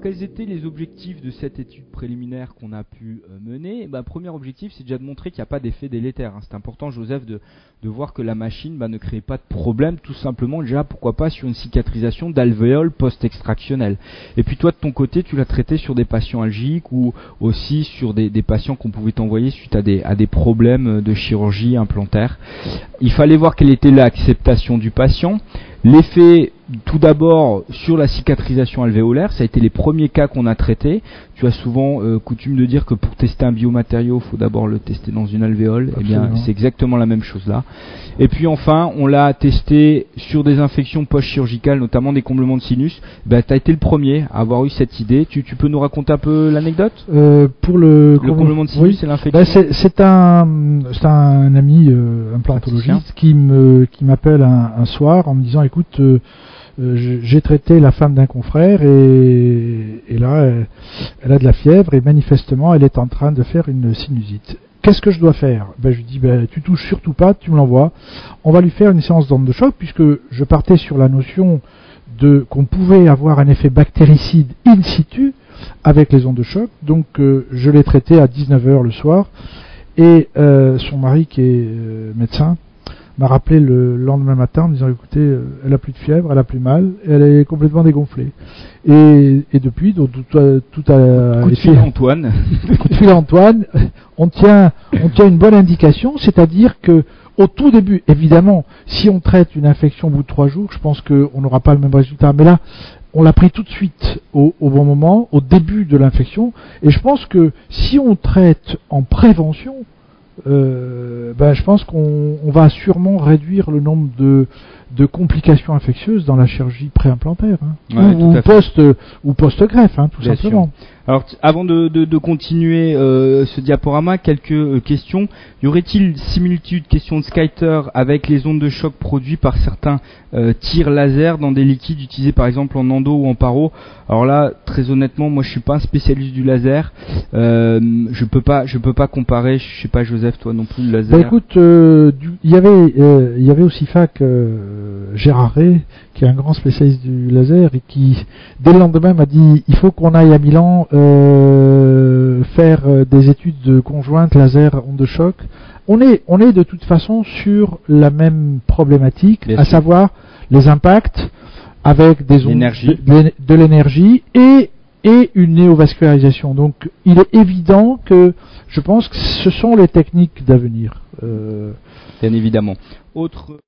quels étaient les objectifs de cette étude préliminaire qu'on a pu mener? Premier objectif, c'est déjà de montrer qu'il n'y a pas d'effet délétère. C'est important, Joseph, de voir que la machine ne crée pas de problème, tout simplement, déjà, pourquoi pas, sur une cicatrisation d'alvéoles post-extractionnelle. Et puis toi, de ton côté, tu l'as traité sur des patients algiques ou aussi sur des patients qu'on pouvait envoyer suite à des problèmes de chirurgie implantaire. Il fallait voir quelle était l'acceptation du patient. L'effet, tout d'abord, sur la cicatrisation alvéolaire, ça a été les premiers cas qu'on a traités. Tu as souvent coutume de dire que pour tester un biomatériau, il faut d'abord le tester dans une alvéole. Absolument. Eh bien, c'est exactement la même chose là. Et puis enfin, on l'a testé sur des infections post-chirurgicales, notamment des comblements de sinus. Tu as été le premier à avoir eu cette idée. Tu peux nous raconter un peu l'anecdote? Pour le comblement de sinus, oui. c'est l'infection. C'est un ami implantologiste qui m'appelle un soir en me disant, écoute, j'ai traité la femme d'un confrère et là elle a de la fièvre et manifestement elle est en train de faire une sinusite. Qu'est-ce que je dois faire? Je lui dis, tu touches surtout pas, tu me l'envoies. On va lui faire une séance d'onde de choc, puisque je partais sur la notion qu'on pouvait avoir un effet bactéricide in situ avec les ondes de choc. Donc je l'ai traité à 19h le soir et son mari qui est médecin m'a rappelé le lendemain matin en me disant, écoutez, elle a plus de fièvre, elle a plus mal, elle est complètement dégonflée. Et depuis, donc, tout a Coup de fil à Antoine. Coup de fil à Antoine, on tient une bonne indication, c'est-à-dire que au tout début, évidemment, si on traite une infection au bout de 3 jours, je pense qu'on n'aura pas le même résultat. Mais là, on l'a pris tout de suite au bon moment, au début de l'infection, et je pense que si on traite en prévention, je pense qu'on va sûrement réduire le nombre de complications infectieuses dans la chirurgie préimplantaire, ou post-greffe, tout Bien simplement. Sûr. Alors, avant de continuer ce diaporama, quelques questions. Y aurait-il similitude, question de Skyter, avec les ondes de choc produites par certains tirs laser dans des liquides utilisés par exemple en endo ou en paro? Alors là, très honnêtement, moi je suis pas un spécialiste du laser. Je peux pas comparer. Je sais pas, Joseph, toi non plus, le laser. Écoute, il y avait aussi Gérard Ray, qui est un grand spécialiste du laser et qui, dès le lendemain, m'a dit, il faut qu'on aille à Milan faire des études conjointes laser onde de choc. On est de toute façon sur la même problématique, à savoir les impacts avec des ondes de l'énergie et une néovascularisation. Donc il est évident que je pense que ce sont les techniques d'avenir. Bien évidemment. Autre